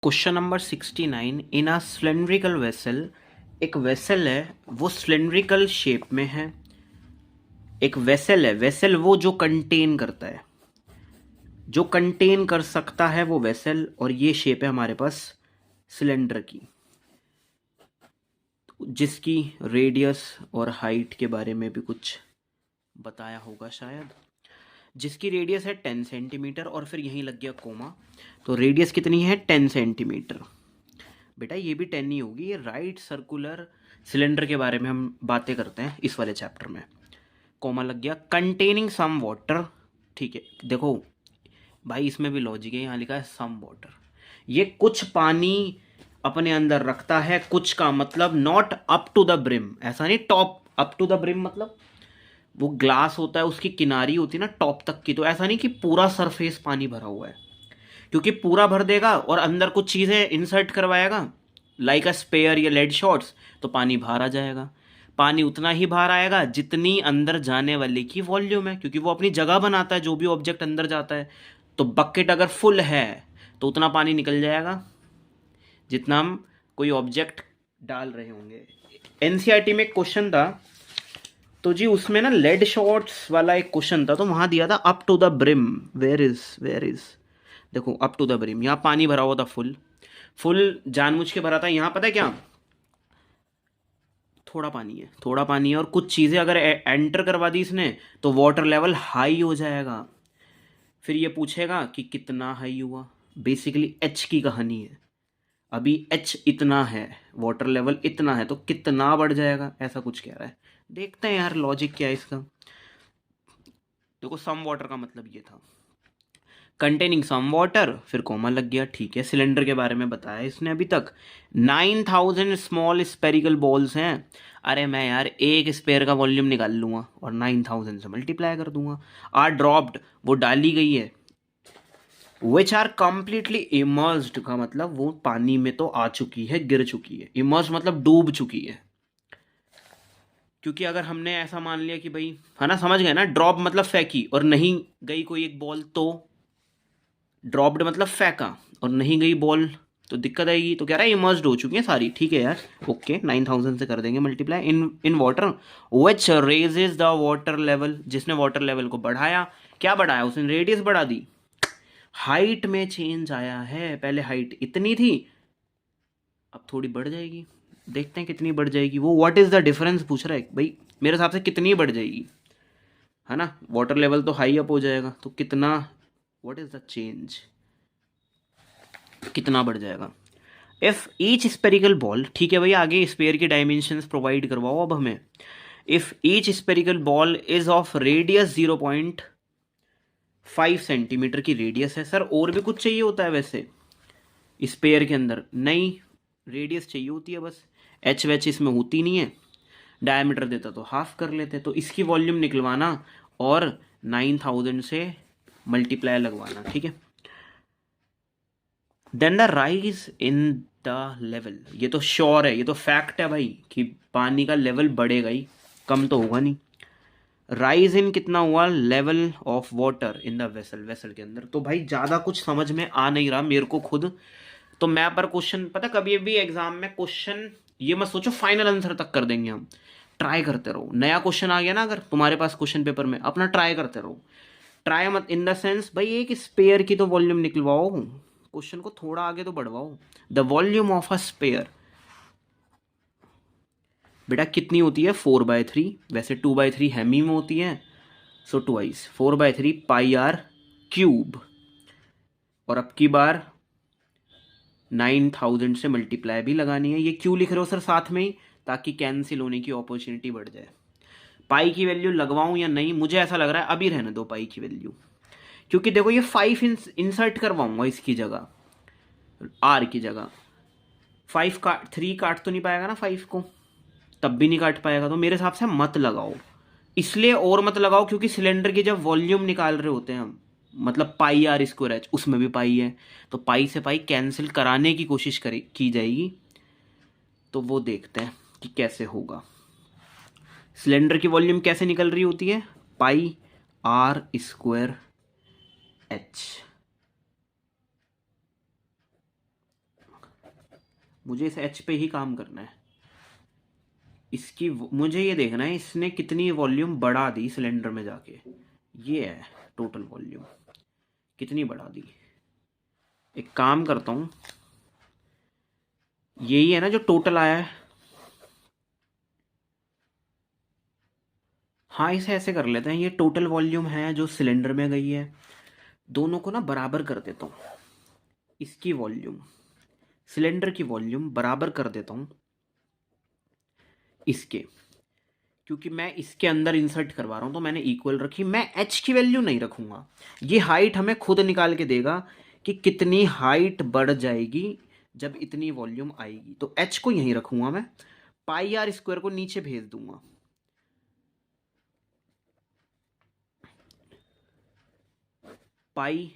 Question number 69। In a cylindrical vessel, एक vessel है वो सिलेंड्रिकल शेप में है। एक वेसल है, वेसल वो जो कंटेन करता है, जो कंटेन कर सकता है वो वेसल, और ये शेप है हमारे पास सिलेंडर की, जिसकी रेडियस और हाइट के बारे में भी कुछ बताया होगा शायद। जिसकी रेडियस है 10 सेंटीमीटर, और फिर यहीं लग गया कोमा। तो रेडियस कितनी है? 10 सेंटीमीटर। बेटा ये भी 10 ही होगी। ये राइट सर्कुलर सिलेंडर के बारे में हम बातें करते हैं इस वाले चैप्टर में। कोमा लग गया। कंटेनिंग सम वाटर, ठीक है। देखो भाई इसमें भी लॉजिक है, यहाँ लिखा है सम वाटर। ये कुछ पानी अपने अंदर रखता है, कुछ का मतलब not up to the brim, ऐसा नहीं top up to the brim, मतलब वो ग्लास होता है उसकी किनारी होती है ना टॉप तक की, तो ऐसा नहीं कि पूरा सरफेस पानी भरा हुआ है, क्योंकि पूरा भर देगा और अंदर कुछ चीज़ें इंसर्ट करवाएगा लाइक अ स्पेयर या लेड शॉट्स, तो पानी बाहर आ जाएगा। पानी उतना ही बाहर आएगा जितनी अंदर जाने वाले की वॉल्यूम है, क्योंकि वो अपनी जगह बनाता है जो भी ऑब्जेक्ट अंदर जाता है। तो बकेट अगर फुल है तो उतना पानी निकल जाएगा जितना हम कोई ऑब्जेक्ट डाल रहे होंगे। एनसीईआरटी में एक क्वेश्चन था, तो जी उसमें ना लेड शॉट्स वाला एक क्वेश्चन था, तो वहां दिया था up to the brim. Where is देखो अप टू द ब्रिम, यहाँ पानी भरा हुआ था फुल। फुल जानबूझ के भरा था। यहाँ पता है क्या, थोड़ा पानी है, थोड़ा पानी है, और कुछ चीज़ें अगर एंटर करवा दी इसने तो वाटर लेवल हाई हो जाएगा। फिर ये पूछेगा कि कितना हाई हुआ। बेसिकली एच की कहानी है। अभी एच इतना है, वाटर लेवल इतना है, तो कितना बढ़ जाएगा, ऐसा कुछ कह रहा है। देखते हैं यार लॉजिक क्या है इसका। देखो सम वाटर का मतलब ये था, कंटेनिंग सम वाटर, फिर कॉमा लग गया। ठीक है, सिलेंडर के बारे में बताया इसने अभी तक। 9000 स्मॉल स्पेरिकल बॉल्स हैं। अरे मैं यार एक स्पेयर का वॉल्यूम निकाल लूँगा और 9000 से मल्टीप्लाई कर दूंगा। आर ड्रॉप्ड, वो डाली गई है। विच आर कम्प्लीटली इमर्स्ड का मतलब वो पानी में तो आ चुकी है, गिर चुकी है। इमर्स मतलब डूब चुकी है। क्योंकि अगर हमने ऐसा मान लिया कि भाई, है ना, समझ गए ना, ड्रॉप मतलब फेंकी और नहीं गई कोई एक बॉल, तो ड्रॉप्ड मतलब फेंका और नहीं गई बॉल, तो दिक्कत आएगी। तो कह रहा है इमर्स्ड हो चुकी है सारी। ठीक है यार, ओके, 9000 से कर देंगे multiply. In water which raises the water level, जिसने वाटर लेवल को बढ़ाया। क्या बढ़ाया उसने? रेडियस बढ़ा दी। हाइट में चेंज आया है, पहले हाइट इतनी थी, अब थोड़ी बढ़ जाएगी। देखते हैं कितनी बढ़ जाएगी। वो व्हाट इज द डिफरेंस पूछ रहा है भाई, मेरे हिसाब से कितनी बढ़ जाएगी, है ना। वाटर लेवल तो हाई अप हो जाएगा, तो कितना, व्हाट इज द चेंज, कितना बढ़ जाएगा। इफ ईच स्पेरिकल बॉल, ठीक है भाई, आगे स्पेयर की डायमेंशंस प्रोवाइड करवाओ अब हमें। If each spherical ball is of radius 0.5 centimetre की रेडियस है। सर और भी कुछ चाहिए होता है वैसे स्पेयर के अंदर? नहीं, रेडियस चाहिए होती है बस। एच वेच इसमें होती नहीं है। डायमीटर देता तो हाफ कर लेते। तो इसकी वॉल्यूम निकलवाना और 9000 से मल्टीप्लाई लगवाना, ठीक है। Then the rise in the level, ये तो श्योर है, ये तो फैक्ट है भाई कि पानी का लेवल बढ़ेगा ही, कम तो होगा नहीं। राइज इन कितना हुआ? Level of water in the vessel, vessel के अंदर। तो भाई ज़्यादा कुछ समझ में आ नहीं रहा मेरे को खुद। तो मैं पर क्वेश्चन, पता कभी भी एग्जाम में क्वेश्चन ये मत सोचो फाइनल आंसर तक कर देंगे हम। ट्राई करते रहो। नया क्वेश्चन आ गया ना अगर तुम्हारे पास क्वेश्चन पेपर में, अपना ट्राई करते रहो। ट्राई मत इन द सेंस भाई एक स्पेयर की तो वॉल्यूम निकलवाओ, क्वेश्चन को थोड़ा आगे तो बढ़वाओ। The volume of a sphere बेटा कितनी होती है? 4/3। वैसे 2/3 हेमी में होती है, so twice 4/3 pi r cube. और अब की बार 9000 से मल्टीप्लाई भी लगानी है। ये क्यों लिख रहे हो सर साथ में ही? ताकि कैंसिल होने की अपॉर्चुनिटी बढ़ जाए। पाई की वैल्यू लगवाऊं या नहीं? मुझे ऐसा लग रहा है अभी रहने दो पाई की वैल्यू, क्योंकि देखो ये 5 इंसर्ट करवाऊंगा इसकी जगह, आर की जगह। 5 काट, 3 काट तो नहीं पाएगा ना 5 को, तब भी नहीं काट पाएगा। तो मेरे हिसाब से मत लगाओ। इसलिए और मत लगाओ क्योंकि सिलेंडर की जब वॉल्यूम निकाल रहे होते हैं हम, मतलब पाई आर स्क्वायर एच, उसमें भी पाई है, तो पाई से पाई कैंसिल कराने की कोशिश की जाएगी। तो वो देखते हैं कि कैसे होगा। सिलेंडर की वॉल्यूम कैसे निकल रही होती है? पाई आर स्क्वायर एच। मुझे इस एच पे ही काम करना है। इसकी मुझे ये देखना है इसने कितनी वॉल्यूम बढ़ा दी सिलेंडर में जाके। ये है टोटल वॉल्यूम कितनी बढ़ा दी। एक काम करता हूँ, यही है ना जो टोटल आया है। हाँ इसे ऐसे कर लेते हैं, ये टोटल वॉल्यूम है जो सिलेंडर में गई है। दोनों को ना बराबर कर देता हूँ, इसकी वॉल्यूम सिलेंडर की वॉल्यूम बराबर कर देता हूँ इसके, क्योंकि मैं इसके अंदर इंसर्ट करवा रहा हूँ तो मैंने इक्वल रखी। मैं एच की वैल्यू नहीं रखूँगा, ये हाइट हमें खुद निकाल के देगा कि कितनी हाइट बढ़ जाएगी जब इतनी वॉल्यूम आएगी। तो एच को यहीं रखूँगा मैं, पाई आर स्क्वायर को नीचे भेज दूंगा। पाई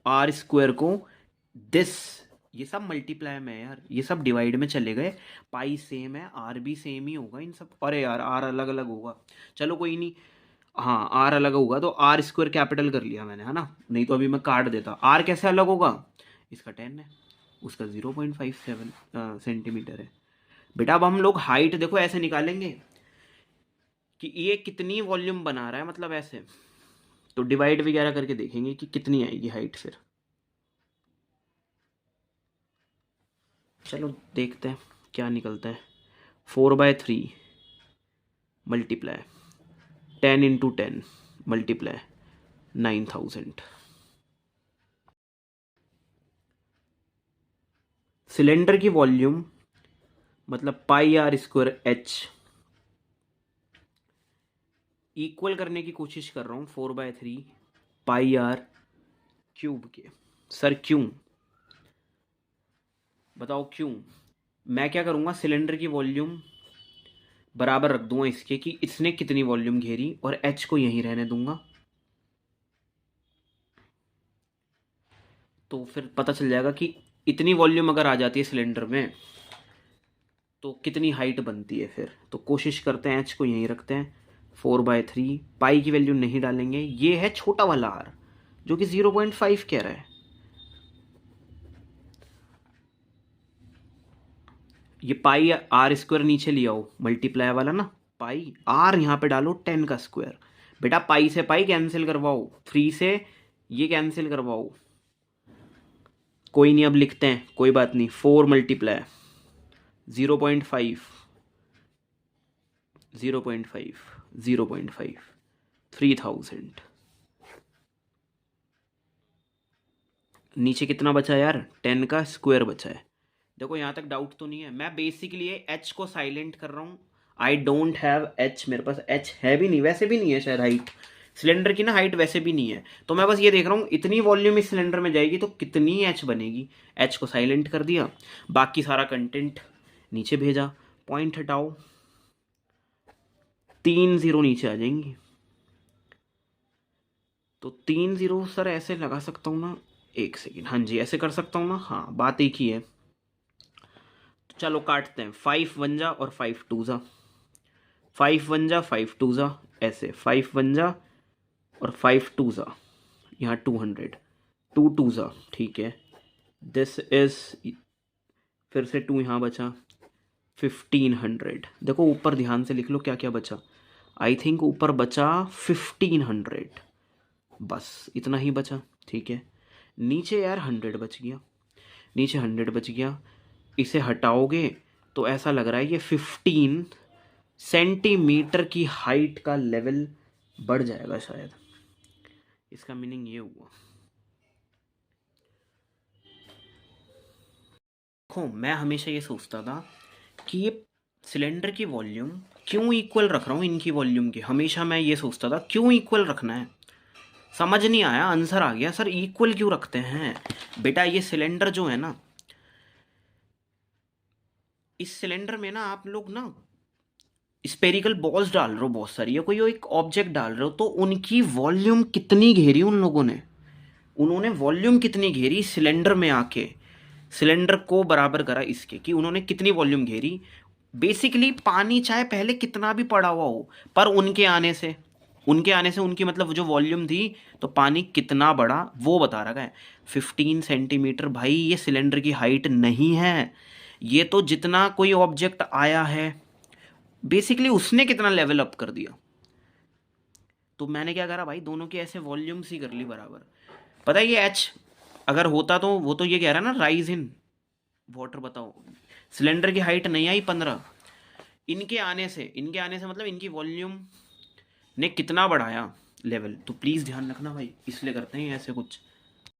आर स्क्वायर को दिस, ये सब मल्टीप्लाई में है यार, ये सब डिवाइड में चले गए। पाई सेम है, आर भी सेम ही होगा इन सब। अरे यार आर अलग अलग होगा, चलो कोई नहीं। हाँ आर अलग होगा तो आर स्क्वायर कैपिटल कर लिया मैंने, है ना, नहीं तो अभी मैं काट देता। आर कैसे अलग होगा, इसका 10 है, उसका 0.57 सेंटीमीटर है। बेटा अब हम लोग हाइट देखो ऐसे निकालेंगे कि ये कितनी वॉल्यूम बना रहा है, मतलब ऐसे तो डिवाइड वगैरह करके देखेंगे कि कितनी आएगी हाइट। फिर चलो देखते हैं क्या निकलता है। 4/3 मल्टीप्लाई 10 × 10 मल्टीप्लाई 9000। सिलेंडर की वॉल्यूम मतलब पाई आर स्क्वायर एच इक्वल करने की कोशिश कर रहा हूँ 4/3 पाई आर क्यूब के। सर क्यों, बताओ क्यों। मैं क्या करूँगा, सिलेंडर की वॉल्यूम बराबर रख दूंगा इसके कि इसने कितनी वॉल्यूम घेरी, और एच को यहीं रहने दूंगा। तो फिर पता चल जाएगा कि इतनी वॉल्यूम अगर आ जाती है सिलेंडर में तो कितनी हाइट बनती है। फिर तो कोशिश करते हैं एच को यहीं रखते हैं 4/3, पाई की वैल्यू नहीं डालेंगे। ये है छोटा वाला आर जो कि 0.5 कह रहा है। ये पाई आर स्क्वायर नीचे लिया हो मल्टीप्लाई वाला ना, पाई आर यहाँ पे डालो 10 का स्क्वायर। बेटा पाई से पाई कैंसिल करवाओ, 3 से ये कैंसिल करवाओ, कोई नहीं अब लिखते हैं, कोई बात नहीं। 4 मल्टीप्लाई 0.5 0.5 0.5 3000। नीचे कितना बचा यार, 10 का स्क्वायर बचा है। देखो यहाँ तक डाउट तो नहीं है। मैं बेसिकली एच को साइलेंट कर रहा हूँ। आई डोंट हैव एच, मेरे पास एच है भी नहीं, वैसे भी नहीं है शायद हाइट सिलेंडर की ना, हाइट वैसे भी नहीं है। तो मैं बस ये देख रहा हूँ इतनी वॉल्यूम इस सिलेंडर में जाएगी तो कितनी एच बनेगी। एच को साइलेंट कर दिया, बाकी सारा कंटेंट नीचे भेजा। पॉइंट हटाओ, 3 0 नीचे आ जाएंगी। तो 3 0 सर ऐसे लगा सकता हूँ ना, एक सेकेंड, हाँ जी ऐसे कर सकता हूँ ना, हाँ बात एक ही है। तो चलो काटते हैं, 5 1 जा और 5 2 जा, 5 1 जा 5 2 जा, ऐसे 5 1 जा और 5 2 जा, यहाँ 200, 2 2 जा, ठीक है। दिस इज, फिर से 2 यहाँ बचा, 1500। देखो ऊपर ध्यान से लिख लो क्या क्या बचा। आई थिंक ऊपर बचा 1500, बस इतना ही बचा, ठीक है। नीचे यार 100 बच गया, नीचे 100 बच गया। इसे हटाओगे तो ऐसा लग रहा है ये 15 सेंटीमीटर की हाइट का लेवल बढ़ जाएगा शायद। इसका मीनिंग ये हुआ। देखो मैं हमेशा ये सोचता था कि ये सिलेंडर की वॉल्यूम क्यों इक्वल रख रहा हूँ इनकी वॉल्यूम की, हमेशा मैं ये सोचता था क्यों इक्वल रखना है। समझ नहीं आया, आंसर आ गया, सर इक्वल क्यों रखते हैं। बेटा ये सिलेंडर जो है ना, इस सिलेंडर में ना आप लोग ना स्पेरिकल बॉल्स डाल रहे हो बहुत सारी, या कोई एक ऑब्जेक्ट डाल रहे हो, तो उनकी वॉल्यूम कितनी घेरी उन लोगों ने, उन्होंने वॉल्यूम कितनी घेरी सिलेंडर में आके, सिलेंडर को बराबर करा इसके कि उन्होंने कितनी वॉल्यूम घेरी। बेसिकली पानी चाहे पहले कितना भी पड़ा हुआ हो, पर उनके आने से उनकी मतलब जो वॉल्यूम थी, तो पानी कितना बढ़ा वो बता रखा है। 15 सेंटीमीटर भाई ये सिलेंडर की हाइट नहीं है, ये तो जितना कोई ऑब्जेक्ट आया है बेसिकली उसने कितना लेवल अप कर दिया। तो मैंने क्या करा भाई, दोनों के ऐसे वॉल्यूम्स ही कर ली बराबर। पता है ये एच अगर होता तो वो तो ये कह रहा है ना राइज इन वाटर। बताओ सिलेंडर की हाइट नहीं आई 15, इनके आने से मतलब इनकी वॉल्यूम ने कितना बढ़ाया लेवल। तो प्लीज़ ध्यान रखना भाई, इसलिए करते हैं ऐसे कुछ।